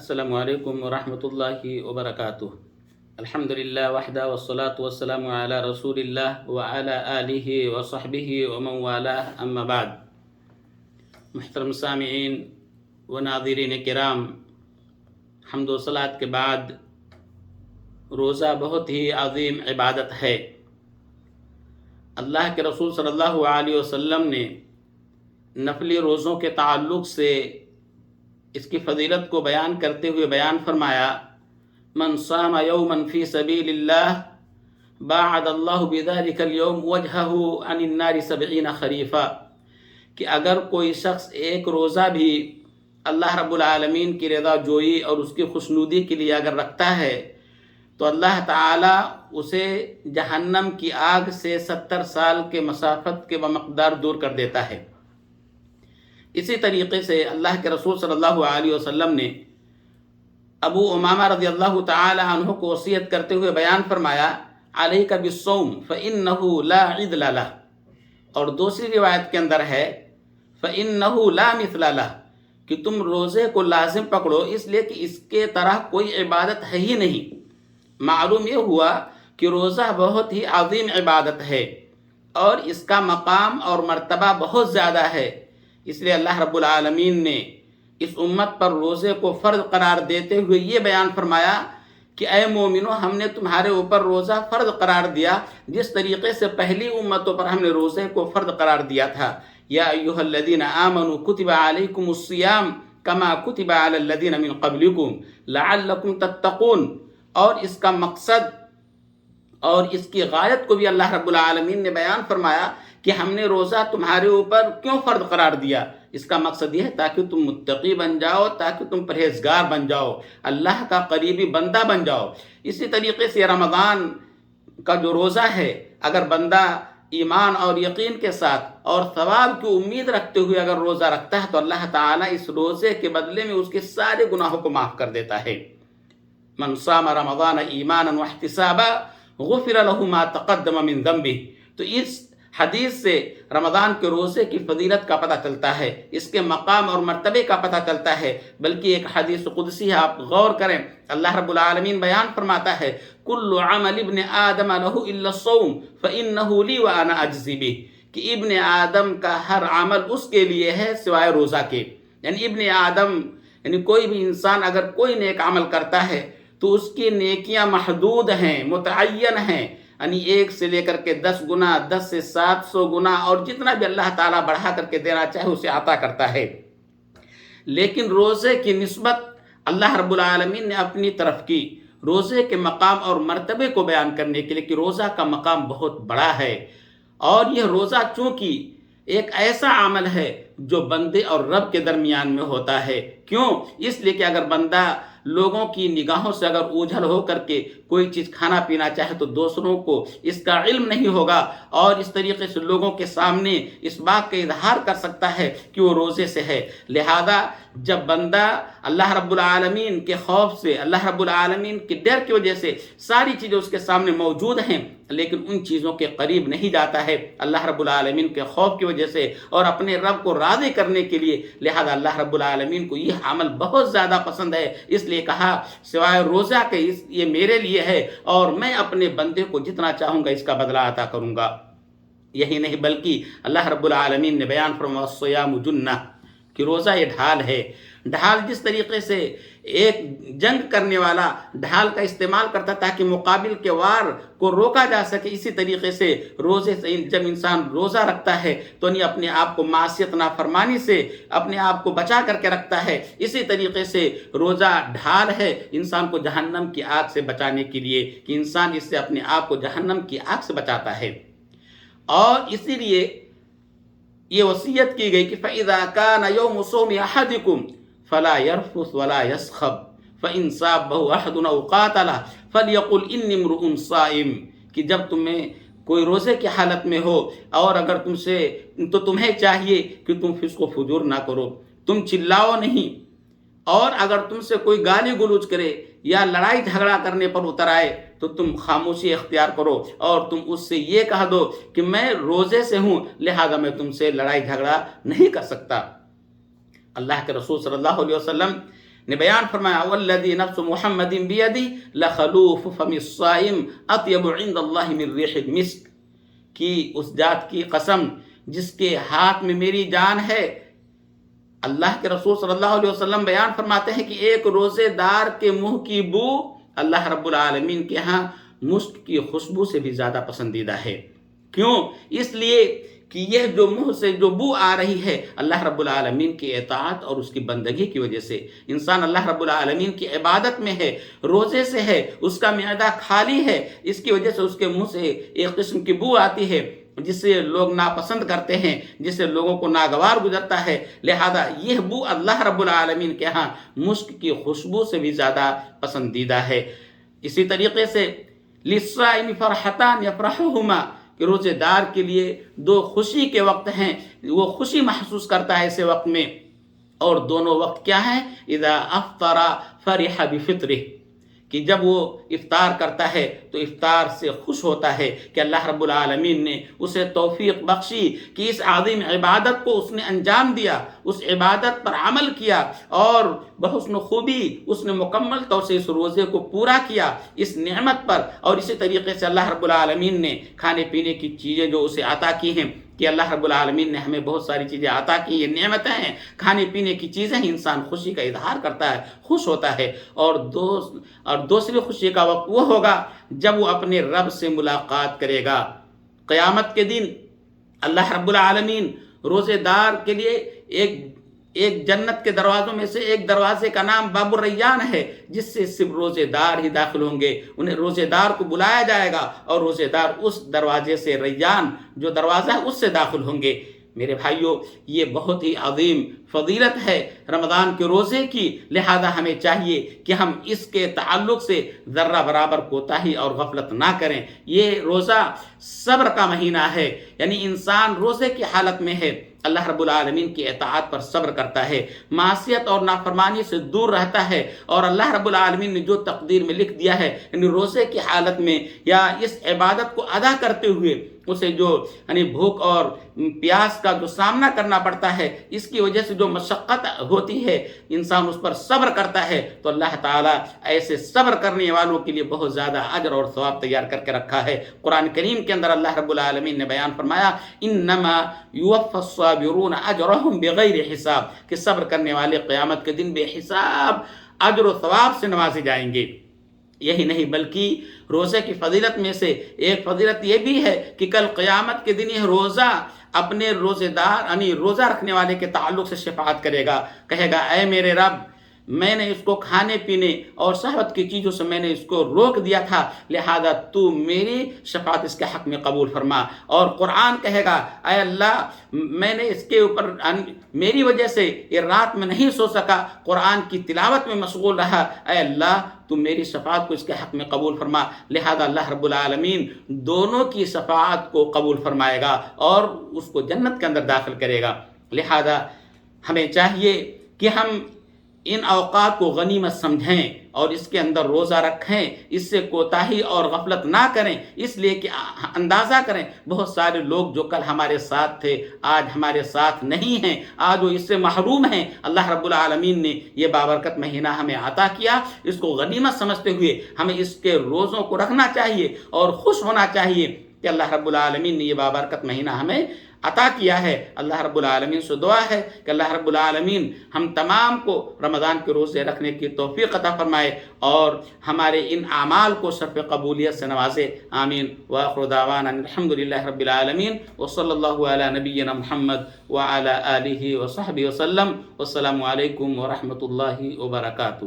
السلام علیکم ورحمۃ اللہ وبرکاتہ۔ الحمدللہ وحدہ والصلاة والسلام علی رسول اللہ وعلی آلہ وصحبہ ومن والاه اما بعد۔ محترم سامعین و ناظرین کرام، حمد و صلاۃ کے بعد روزہ بہت ہی عظیم عبادت ہے۔ اللہ کے رسول صلی اللہ علیہ وسلم نے نفلی روزوں کے تعلق سے اس کی فضیلت کو بیان کرتے ہوئے بیان فرمایا، من صام یوما فی سبیل اللہ باعد اللہ بذلک اليوم وجہہ عن النار 70 خریفا، کہ اگر کوئی شخص ایک روزہ بھی اللہ رب العالمین کی رضا جوئی اور اس کی خوشنودی کے لیے اگر رکھتا ہے تو اللہ تعالیٰ اسے جہنم کی آگ سے 70 سال کے مسافت کے بمقدار دور کر دیتا ہے۔ اسی طریقے سے اللہ کے رسول صلی اللہ علیہ وسلم نے ابو امامہ رضی اللہ تعالی عنہ کو وصیت کرتے ہوئے بیان فرمایا، علیک بالصوم فإنہ لا عدل لہ، اور دوسری روایت کے اندر ہے فإنہ لا مثل لہ، کہ تم روزے کو لازم پکڑو اس لیے کہ اس کے طرح کوئی عبادت ہے ہی نہیں۔ معلوم یہ ہوا کہ روزہ بہت ہی عظیم عبادت ہے اور اس کا مقام اور مرتبہ بہت زیادہ ہے، اس لیے اللہ رب العالمین نے اس امت پر روزے کو فرض قرار دیتے ہوئے یہ بیان فرمایا کہ اے مومنو، ہم نے تمہارے اوپر روزہ فرض قرار دیا جس طریقے سے پہلی امتوں پر ہم نے روزے کو فرض قرار دیا تھا۔ یا ایھا الذین آمنوا کتب علیکم الصیام کما کتب علی الذین من قبلکم لعلکم تتقون، اور اس کا مقصد اور اس کی غایت کو بھی اللہ رب العالمین نے بیان فرمایا کہ ہم نے روزہ تمہارے اوپر کیوں فرض قرار دیا۔ اس کا مقصد یہ ہے تاکہ تم متقی بن جاؤ، تاکہ تم پرہیزگار بن جاؤ، اللہ کا قریبی بندہ بن جاؤ۔ اسی طریقے سے رمضان کا جو روزہ ہے، اگر بندہ ایمان اور یقین کے ساتھ اور ثواب کی امید رکھتے ہوئے اگر روزہ رکھتا ہے تو اللہ تعالیٰ اس روزے کے بدلے میں اس کے سارے گناہوں کو معاف کر دیتا ہے۔ من صام رمضان ایمانا واحتسابا غفر له ما تقدم من ذنبه۔ تو اس حدیث سے رمضان کے روزے کی فضیلت کا پتہ چلتا ہے، اس کے مقام اور مرتبے کا پتہ چلتا ہے۔ بلکہ ایک حدیث قدسی ہے، آپ غور کریں، اللہ رب العالمین بیان فرماتا ہے، کل عمل ابن آدم له الا الصوم فانه لی وانا اجزی بہ، کہ ابن آدم کا ہر عمل اس کے لیے ہے سوائے روزہ کے۔ یعنی ابن آدم یعنی کوئی بھی انسان اگر کوئی نیک عمل کرتا ہے تو اس کی نیکیاں محدود ہیں، متعین ہیں، یعنی 1 سے لے کر کے 10 گنا، 10 سے 700 گنا، اور جتنا بھی اللہ تعالیٰ بڑھا کر کے دینا چاہے اسے عطا کرتا ہے۔ لیکن روزے کی نسبت اللہ رب العالمین نے اپنی طرف کی، روزے کے مقام اور مرتبے کو بیان کرنے کے لیے کہ روزہ کا مقام بہت بڑا ہے، اور یہ روزہ چونکہ ایک ایسا عمل ہے جو بندے اور رب کے درمیان میں ہوتا ہے۔ کیوں؟ اس لیے کہ اگر بندہ لوگوں کی نگاہوں سے اگر اوجھل ہو کر کے کوئی چیز کھانا پینا چاہے تو دوسروں کو اس کا علم نہیں ہوگا، اور اس طریقے سے لوگوں کے سامنے اس بات کا اظہار کر سکتا ہے کہ وہ روزے سے ہے۔ لہذا جب بندہ اللہ رب العالمین کے خوف سے، اللہ رب العالمین کے ڈر کی وجہ سے ساری چیزیں اس کے سامنے موجود ہیں لیکن ان چیزوں کے قریب نہیں جاتا ہے اللہ رب العالمین کے خوف کی وجہ سے اور اپنے رب کو راضی کرنے کے لیے، لہذا اللہ رب العالمین کو یہ عمل بہت زیادہ پسند ہے، اس لیے کہا سوائے روزہ کے یہ میرے لیے ہے اور میں اپنے بندے کو جتنا چاہوں گا اس کا بدلہ عطا کروں گا۔ یہی نہیں بلکہ اللہ رب العالمین نے بیان فرمایا الصیام جنہ، کہ روزہ یہ ڈھال ہے۔ ڈھال جس طریقے سے ایک جنگ کرنے والا ڈھال کا استعمال کرتا تاکہ مقابل کے وار کو روکا جا سکے، اسی طریقے سے روزے سے جب انسان روزہ رکھتا ہے تو نہیں اپنے آپ کو معصیت نافرمانی سے اپنے آپ کو بچا کر کے رکھتا ہے۔ اسی طریقے سے روزہ ڈھال ہے انسان کو جہنم کی آگ سے بچانے کے لیے، کہ انسان اس سے اپنے آپ کو جہنم کی آگ سے بچاتا ہے۔ اور اسی لیے یہ وصیت کی گئی کہ فَإِذَا كَانَ يَوْمُ صَوْمِ أَحَدِكُمْ فَلَا يَرْفُثْ وَلَا يَسْخَبْ فَإِنْ صَابَهُ أَحَدٌ أَوْ قَاتَلَهُ فَلْيَقُلْ إِنِّي امْرُؤٌ صَائِمٌ، کہ جب تمہیں کوئی روزے کی حالت میں ہو اور اگر تم سے تو تمہیں چاہیے کہ تم فسق و فجور نہ کرو، تم چلاؤ نہیں، اور اگر تم سے کوئی گالی گلوچ کرے یا لڑائی جھگڑا کرنے پر اتر آئے تو تم خاموشی اختیار کرو اور تم اس سے یہ کہہ دو کہ میں روزے سے ہوں لہذا میں تم سے لڑائی جھگڑا نہیں کر سکتا۔ اللہ کے رسول صلی اللہ علیہ وسلم نے بیان فرمایا والذی نفس محمد بیدی لخلوف فم الصائم اطیب عند اللہ من ریح المسک، کی اس ذات کی قسم جس کے ہاتھ میں میری جان ہے۔ اللہ کے رسول صلی اللہ علیہ وسلم بیان فرماتے ہیں کہ ایک روزے دار کے منہ کی بو اللہ رب العالمین کے ہاں مشک کی خوشبو سے بھی زیادہ پسندیدہ ہے۔ کیوں؟ اس لیے کہ یہ جو منہ سے جو بو آ رہی ہے اللہ رب العالمین کی اطاعت اور اس کی بندگی کی وجہ سے، انسان اللہ رب العالمین کی عبادت میں ہے، روزے سے ہے، اس کا معدہ خالی ہے، اس کی وجہ سے اس کے منہ سے ایک قسم کی بو آتی ہے جسے لوگ ناپسند کرتے ہیں، جسے لوگوں کو ناگوار گزرتا ہے، لہذا یہ بو اللہ رب العالمین کے ہاں مشک کی خوشبو سے بھی زیادہ پسندیدہ ہے۔ اسی طریقے سے للصائم فرحتان یفرحہما، کہ روزے دار کے لیے دو خوشی کے وقت ہیں، وہ خوشی محسوس کرتا ہے اس وقت میں، اور دونوں وقت کیا ہیں؟ اذا افطر فرح بفطرہ، کہ جب وہ افطار کرتا ہے تو افطار سے خوش ہوتا ہے کہ اللہ رب العالمین نے اسے توفیق بخشی کہ اس عظیم عبادت کو اس نے انجام دیا، اس عبادت پر عمل کیا اور بحسن خوبی اس نے مکمل طور سے اس روزے کو پورا کیا اس نعمت پر۔ اور اسی طریقے سے اللہ رب العالمین نے کھانے پینے کی چیزیں جو اسے عطا کی ہیں، کہ اللہ رب العالمین نے ہمیں بہت ساری چیزیں عطا کی، یہ نعمتیں ہیں، کھانے پینے کی چیزیں ہیں، انسان خوشی کا اظہار کرتا ہے، خوش ہوتا ہے۔ اور دوسری خوشی کا وقت وہ ہوگا جب وہ اپنے رب سے ملاقات کرے گا۔ قیامت کے دن اللہ رب العالمین روزے دار کے لیے ایک جنت کے دروازوں میں سے ایک دروازے کا نام باب الریان ہے، جس سے صرف روزے دار ہی داخل ہوں گے۔ انہیں روزے دار کو بلایا جائے گا اور روزے دار اس دروازے سے، ریان جو دروازہ ہے، اس سے داخل ہوں گے۔ میرے بھائیوں، یہ بہت ہی عظیم فضیلت ہے رمضان کے روزے کی، لہذا ہمیں چاہیے کہ ہم اس کے تعلق سے ذرہ برابر کوتاہی اور غفلت نہ کریں۔ یہ روزہ صبر کا مہینہ ہے، یعنی انسان روزے کی حالت میں ہے، اللہ رب العالمین کی اطاعت پر صبر کرتا ہے، معصیت اور نافرمانی سے دور رہتا ہے، اور اللہ رب العالمین نے جو تقدیر میں لکھ دیا ہے، یعنی روزے کی حالت میں یا اس عبادت کو ادا کرتے ہوئے اسے جو یعنی بھوک اور پیاس کا جو سامنا کرنا پڑتا ہے، اس کی وجہ سے جو مشقت ہوتی ہے، انسان اس پر صبر کرتا ہے، تو اللہ تعالیٰ ایسے صبر کرنے والوں کے لیے بہت زیادہ اجر اور ثواب تیار کر کے رکھا ہے۔ قرآن کریم کے اندر اللہ رب العالمین نے بیان فرمایا انما یوفی الصابرون اجرهم بغیر حساب، کہ صبر کرنے والے قیامت کے دن بے حساب اجر و ثواب سے نوازے جائیں گے۔ یہی نہیں بلکہ روزے کی فضیلت میں سے ایک فضیلت یہ بھی ہے کہ کل قیامت کے دن یہ روزہ اپنے روزے دار یعنی روزہ رکھنے والے کے تعلق سے شفاعت کرے گا، کہے گا اے میرے رب، میں نے اس کو کھانے پینے اور شہوت کی چیزوں سے میں نے اس کو روک دیا تھا، لہذا تو میری شفاعت اس کے حق میں قبول فرما۔ اور قرآن کہے گا اے اللہ، میں نے اس کے اوپر میری وجہ سے یہ رات میں نہیں سو سکا، قرآن کی تلاوت میں مشغول رہا، اے اللہ تو میری شفاعت کو اس کے حق میں قبول فرما۔ لہذا اللہ رب العالمین دونوں کی شفاعت کو قبول فرمائے گا اور اس کو جنت کے اندر داخل کرے گا۔ لہذا ہمیں چاہیے کہ ہم ان اوقات کو غنیمت سمجھیں اور اس کے اندر روزہ رکھیں، اس سے کوتاہی اور غفلت نہ کریں، اس لیے کہ اندازہ کریں بہت سارے لوگ جو کل ہمارے ساتھ تھے آج ہمارے ساتھ نہیں ہیں، آج وہ اس سے محروم ہیں۔ اللہ رب العالمین نے یہ بابرکت مہینہ ہمیں عطا کیا، اس کو غنیمت سمجھتے ہوئے ہمیں اس کے روزوں کو رکھنا چاہیے اور خوش ہونا چاہیے کہ اللہ رب العالمین نے یہ بابرکت مہینہ ہمیں عطا کیا ہے۔ اللہ رب العالمین سے دعا ہے کہ اللہ رب العالمین ہم تمام کو رمضان کے روزے رکھنے کی توفیق عطا فرمائے اور ہمارے ان اعمال کو شرف قبولیت سے نوازے، آمین۔ وآخر دعوانا الحمدللہ رب العالمین، وصلی اللہ علی نبینا محمد وعلی آلہ وصحبہ وسلم، والسلام علیکم ورحمۃ اللہ وبرکاتہ۔